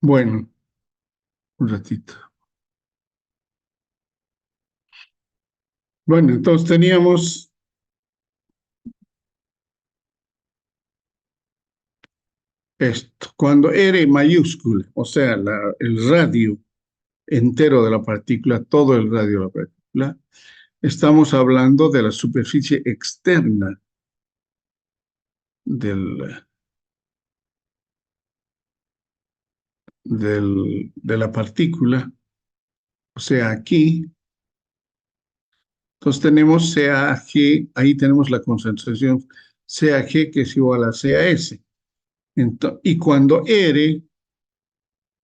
Bueno, un ratito. Bueno, entonces teníamos esto. Cuando R mayúscula, o sea, el radio entero de la partícula, todo el radio de la partícula, estamos hablando de la superficie externa del, de la partícula. O sea, aquí, entonces tenemos CAG, ahí tenemos la concentración CAG que es igual a CAS. Y cuando R,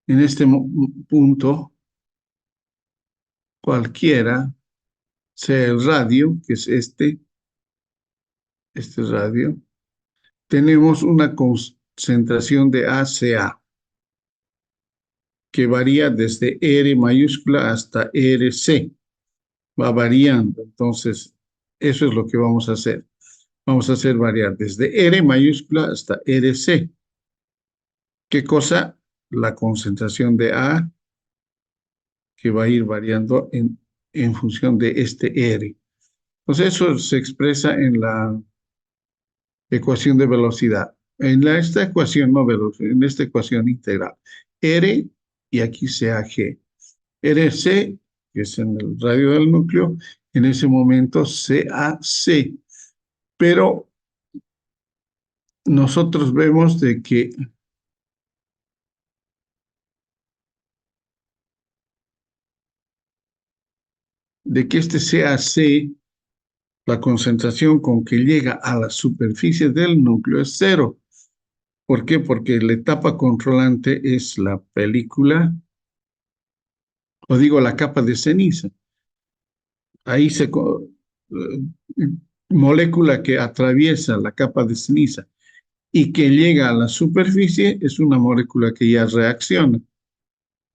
en este punto, cualquiera, sea el radio, que es este radio, tenemos una concentración de ACA que varía desde R mayúscula hasta RC, va variando. Entonces, eso es lo que vamos a hacer. Vamos a hacer variar desde R mayúscula hasta RC. ¿Qué cosa? La concentración de A que va a ir variando en función de este R. Entonces, eso se expresa en la ecuación de velocidad. Esta ecuación no velocidad, en esta ecuación integral. R y aquí sea G. RC, que es en el radio del núcleo, en ese momento CAC. Pero nosotros vemos de que este CAC, la concentración con que llega a la superficie del núcleo es cero. ¿Por qué? Porque la etapa controlante es la película, o digo la capa de ceniza. Ahí molécula que atraviesa la capa de ceniza y que llega a la superficie es una molécula que ya reacciona.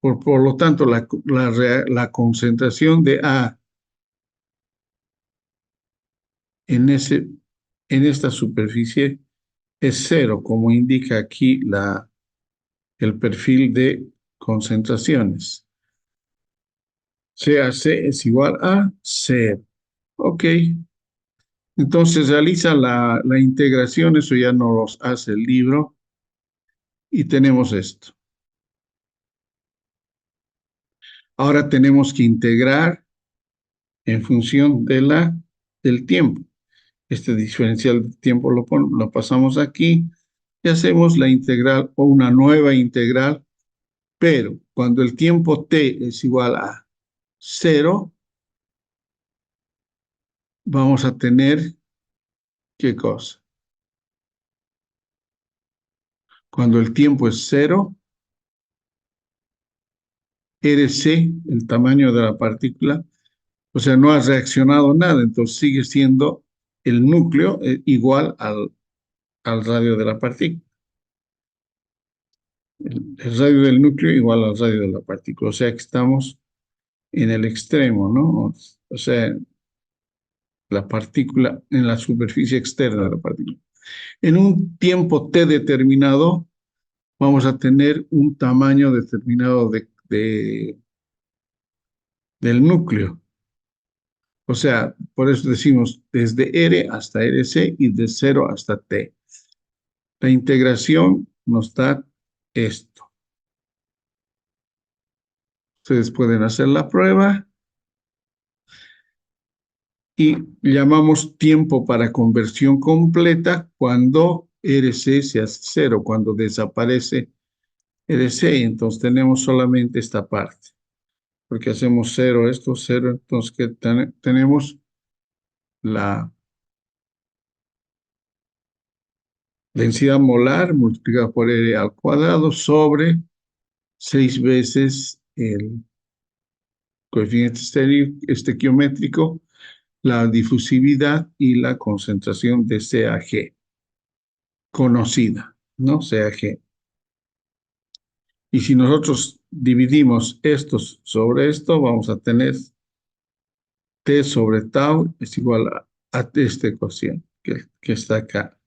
Por lo tanto, la concentración de A en, en esta superficie es cero, como indica aquí el perfil de concentraciones. CAC es igual a cero. Ok. Entonces realiza la integración, eso ya no los hace el libro, y tenemos esto. Ahora tenemos que integrar en función del tiempo. Este diferencial de tiempo lo pasamos aquí y hacemos la integral o una nueva integral, pero cuando el tiempo t es igual a cero, vamos a tener, ¿qué cosa? Cuando el tiempo es cero, RC, el tamaño de la partícula, o sea, no ha reaccionado nada, entonces sigue siendo el núcleo igual al radio de la partícula. El radio del núcleo igual al radio de la partícula, o sea que estamos en el extremo, ¿no? O sea, la partícula en la superficie externa de la partícula. En un tiempo t determinado, vamos a tener un tamaño determinado del núcleo. O sea, por eso decimos desde R hasta RC y de 0 hasta T. La integración nos da esto. Ustedes pueden hacer la prueba y llamamos tiempo para conversión completa cuando RC se hace 0, cuando desaparece RC. Entonces tenemos solamente esta parte, porque hacemos 0, esto 0, entonces que tenemos la densidad molar multiplicada por R al cuadrado sobre 6 veces el coeficiente estequiométrico, la difusividad y la concentración de CAG, conocida, ¿no? CAG. Y si nosotros dividimos estos sobre esto, vamos a tener T sobre tau es igual a esta ecuación que está acá.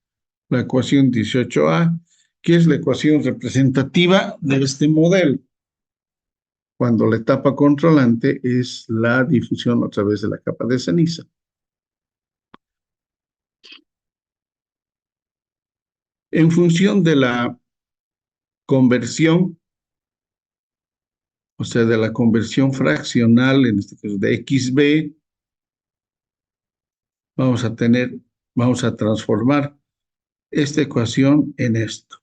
La ecuación 18A que es la ecuación representativa de este modelo, cuando la etapa controlante es la difusión a través de la capa de ceniza. En función de la conversión, o sea, de la conversión fraccional, en este caso de XB, vamos a transformar esta ecuación en esto.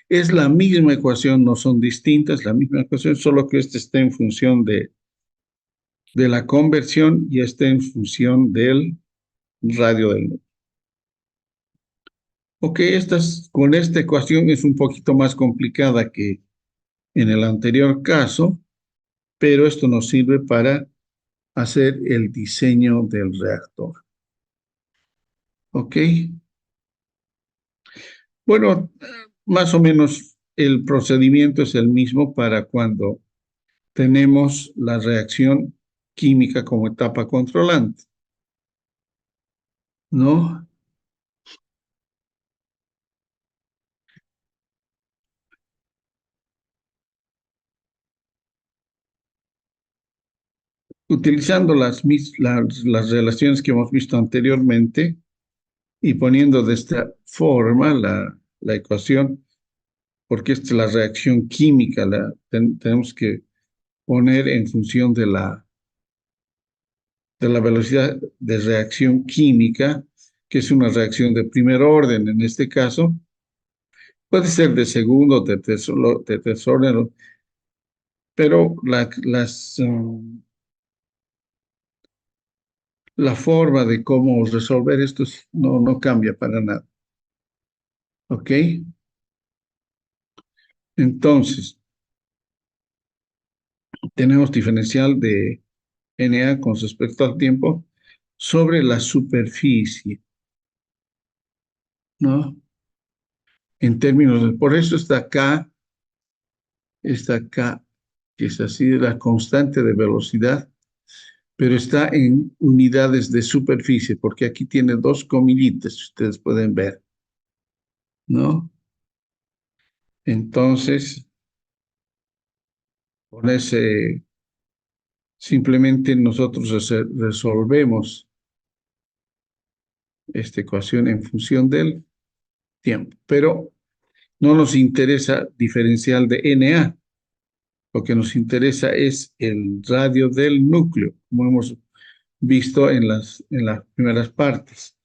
Es la misma ecuación, no son distintas, la misma ecuación, solo que esta está en función de la conversión y está en función del radio del núcleo. Ok, con esta ecuación es un poquito más complicada que en el anterior caso, pero esto nos sirve para hacer el diseño del reactor. Ok, bueno, más o menos el procedimiento es el mismo para cuando tenemos la reacción química como etapa controlante, ¿no? Utilizando las relaciones que hemos visto anteriormente y poniendo de esta forma la ecuación, porque esta es la reacción química, tenemos que poner en función de la velocidad de reacción química, que es una reacción de primer orden en este caso, puede ser de segundo, de tercer orden, pero la forma de cómo resolver esto no cambia para nada. ¿Ok? Entonces, tenemos diferencial de Na con respecto al tiempo sobre la superficie, ¿no? En términos por eso está acá, que es así la constante de velocidad, pero está en unidades de superficie, porque aquí tiene dos comillitas, ustedes pueden ver, ¿no? Entonces, con ese, simplemente nosotros resolvemos esta ecuación en función del tiempo, pero no nos interesa diferencial de Na, lo que nos interesa es el radio del núcleo, como hemos visto en las primeras partes.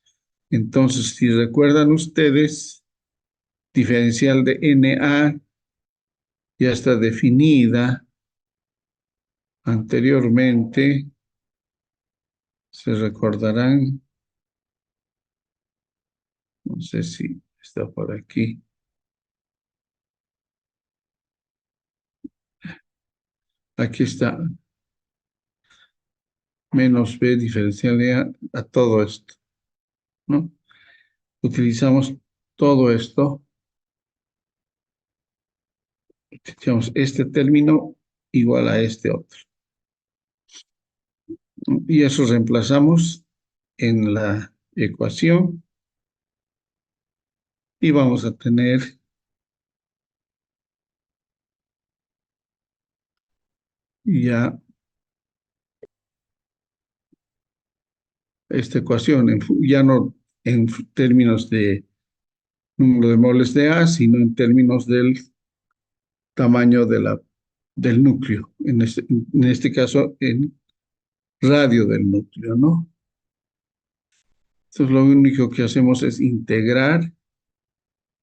Entonces, si recuerdan ustedes, diferencial de Na ya está definida anteriormente, se recordarán, no sé si está por aquí. Aquí está, menos B diferencial de a todo esto, ¿no? Utilizamos todo esto, utilizamos este término igual a este otro, ¿no? Y eso reemplazamos en la ecuación y vamos a tener ya esta ecuación, ya no en términos de número de moles de A, sino en términos del tamaño del núcleo, en este caso en radio del núcleo, ¿no? Entonces lo único que hacemos es integrar,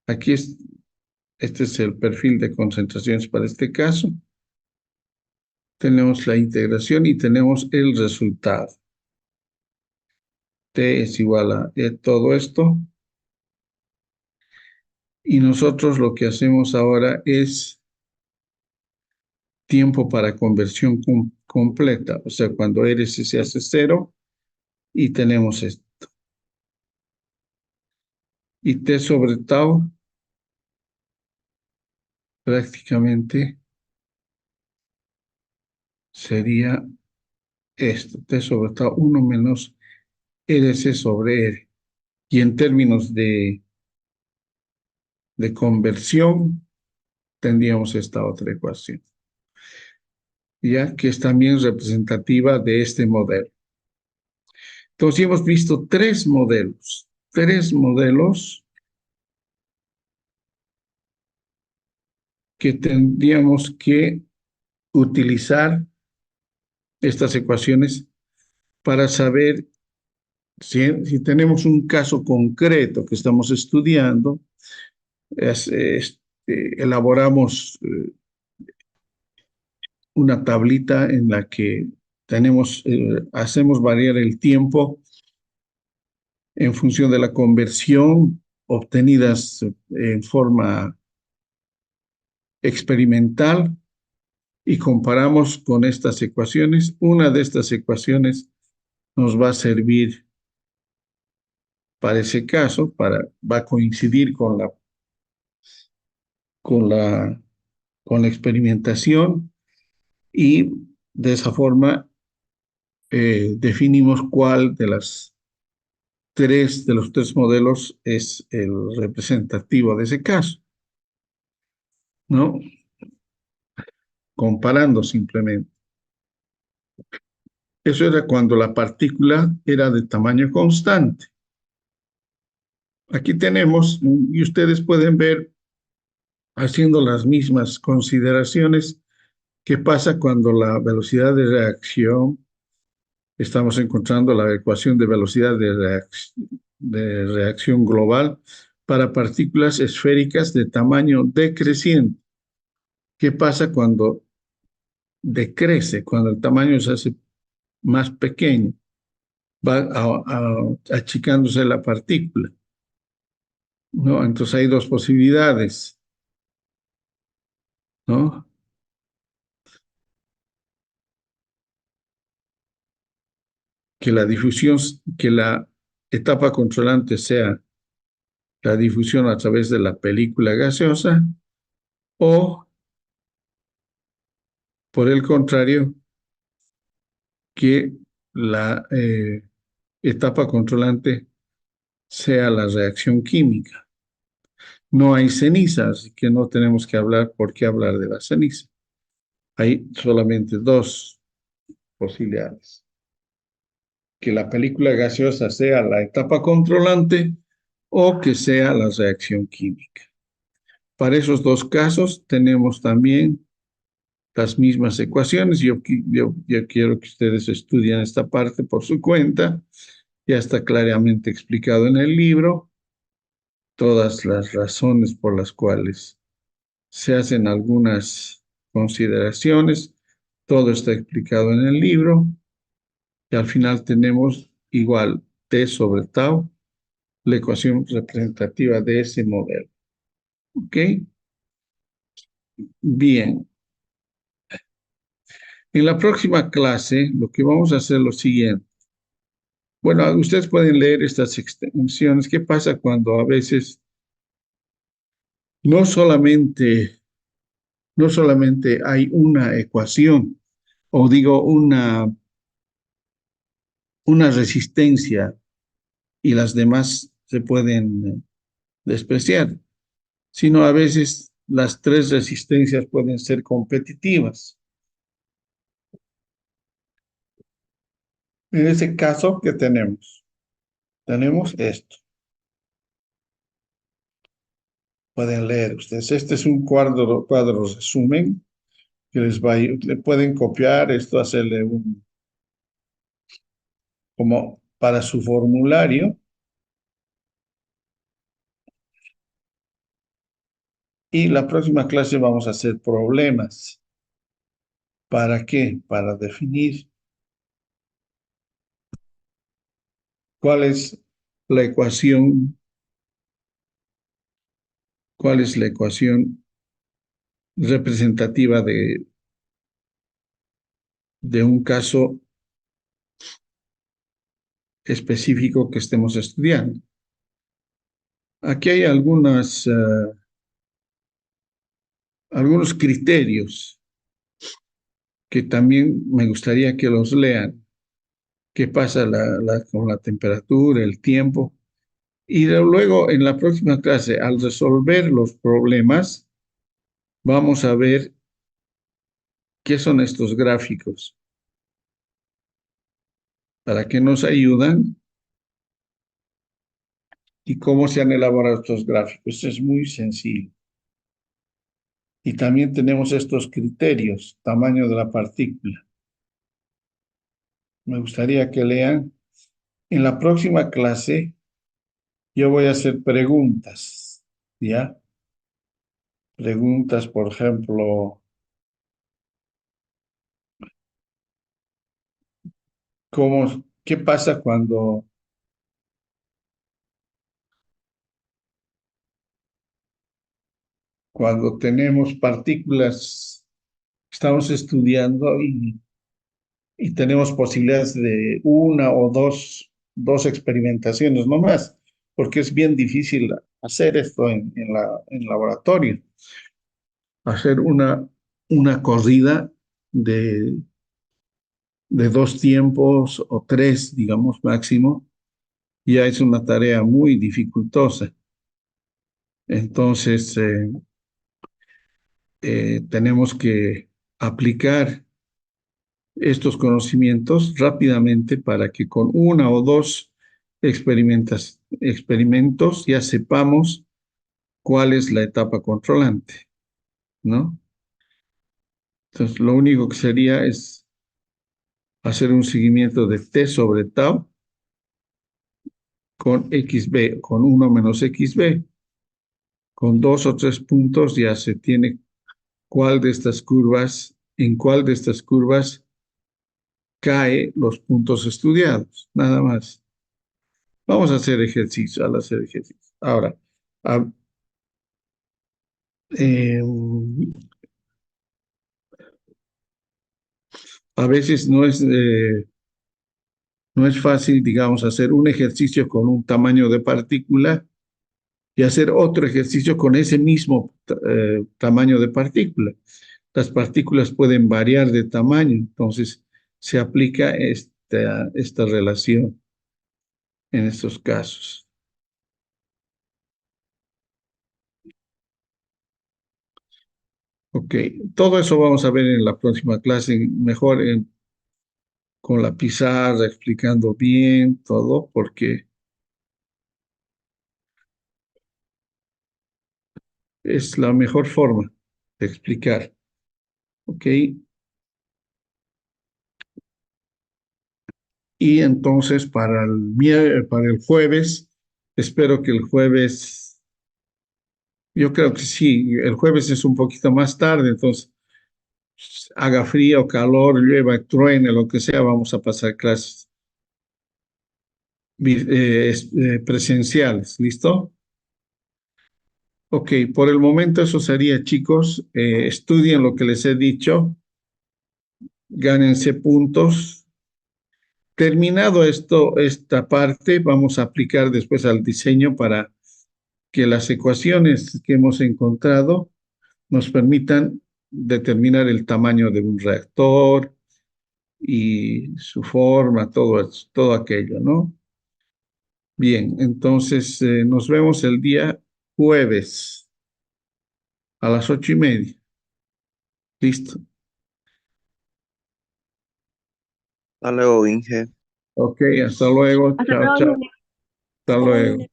aquí este es el perfil de concentraciones para este caso, tenemos la integración y tenemos el resultado. T es igual a todo esto, y nosotros lo que hacemos ahora es tiempo para conversión completa, o sea, cuando RC se hace 0 y tenemos esto. Y T sobre tau prácticamente sería esto, T sobre tau 1 menos RC sobre R. Y en términos de conversión, tendríamos esta otra ecuación, ya que es también representativa de este modelo. Entonces, hemos visto tres modelos que tendríamos que utilizar estas ecuaciones para saber si tenemos un caso concreto que estamos estudiando, elaboramos una tablita en la que hacemos variar el tiempo en función de la conversión obtenidas en forma experimental y comparamos con estas ecuaciones. Una de estas ecuaciones nos va a servir para ese caso, va a coincidir con la, con la experimentación y de esa forma definimos cuál de los tres modelos es el representativo de ese caso, ¿no? Comparando simplemente. Eso era cuando la partícula era de tamaño constante. Aquí tenemos, y ustedes pueden ver, haciendo las mismas consideraciones, qué pasa cuando la velocidad de reacción, estamos encontrando la ecuación de velocidad de reacción global para partículas esféricas de tamaño decreciente. ¿Qué pasa cuando decrece, cuando el tamaño se hace más pequeño? Va achicándose la partícula, ¿no? Entonces hay dos posibilidades, ¿no? Que la difusión, que la etapa controlante sea la difusión a través de la película gaseosa, o por el contrario, que la etapa controlante sea la reacción química. No hay cenizas, así que no tenemos que hablar, ¿por qué hablar de la ceniza? Hay solamente dos posibilidades. Que la película gaseosa sea la etapa controlante o que sea la reacción química. Para esos dos casos tenemos también las mismas ecuaciones. Yo quiero que ustedes estudien esta parte por su cuenta. Ya está claramente explicado en el libro todas las razones por las cuales se hacen algunas consideraciones. Todo está explicado en el libro. Y al final tenemos igual T sobre tau, la ecuación representativa de ese modelo. ¿Ok? Bien. En la próxima clase, lo que vamos a hacer es lo siguiente. Bueno, ustedes pueden leer estas extensiones. ¿Qué pasa cuando a veces no solamente, no solamente hay una ecuación, o digo una resistencia y las demás se pueden despreciar, sino a veces las tres resistencias pueden ser competitivas? En ese caso, ¿qué tenemos? Tenemos esto. Pueden leer ustedes. Este es un cuadro resumen que les va a ir. Le pueden copiar esto, hacerle como para su formulario. Y la próxima clase vamos a hacer problemas. ¿Para qué? Para definir cuál es la ecuación, cuál es la ecuación representativa de un caso específico que estemos estudiando. Aquí hay algunos criterios que también me gustaría que los lean. ¿Qué pasa con la temperatura, el tiempo? Y luego en la próxima clase, al resolver los problemas, vamos a ver qué son estos gráficos, para qué nos ayudan y cómo se han elaborado estos gráficos. Esto es muy sencillo. Y también tenemos estos criterios, tamaño de la partícula. Me gustaría que lean. En la próxima clase yo voy a hacer preguntas, ¿ya? Preguntas, por ejemplo, ¿qué pasa cuando tenemos partículas que estamos estudiando y tenemos posibilidades de una o dos experimentaciones, no más, porque es bien difícil hacer esto en laboratorio, hacer una corrida de, de 2 tiempos o 3, digamos, máximo, ya es una tarea muy dificultosa. Entonces, tenemos que aplicar estos conocimientos rápidamente para que con una o dos experimentos ya sepamos cuál es la etapa controlante, ¿no? Entonces, lo único que sería es hacer un seguimiento de T sobre tau con XB, con 1 menos XB. Con 2 o 3 puntos ya se tiene en cuál de estas curvas cae los puntos estudiados, nada más. Vamos a hacer ejercicio, al hacer ejercicio. Ahora, a, eh, a veces no es fácil, digamos, hacer un ejercicio con un tamaño de partícula y hacer otro ejercicio con ese mismo tamaño de partícula. Las partículas pueden variar de tamaño, entonces se aplica esta relación en estos casos. Ok, todo eso vamos a ver en la próxima clase, mejor con la pizarra, explicando bien todo, porque es la mejor forma de explicar. Ok, y entonces para el jueves, espero que el jueves, yo creo que sí, el jueves es un poquito más tarde, entonces haga frío, calor, llueva, truene, lo que sea, vamos a pasar clases presenciales, ¿listo? Ok, por el momento eso sería, chicos. Estudien lo que les he dicho, gánense puntos. Terminado esto, esta parte, vamos a aplicar después al diseño para que las ecuaciones que hemos encontrado nos permitan determinar el tamaño de un reactor y su forma, todo aquello, ¿no? Bien, entonces nos vemos el día jueves a las 8:30. Listo. Hasta luego, Inge. Ok, hasta luego. Hasta Chao, chao. luego. Hasta luego.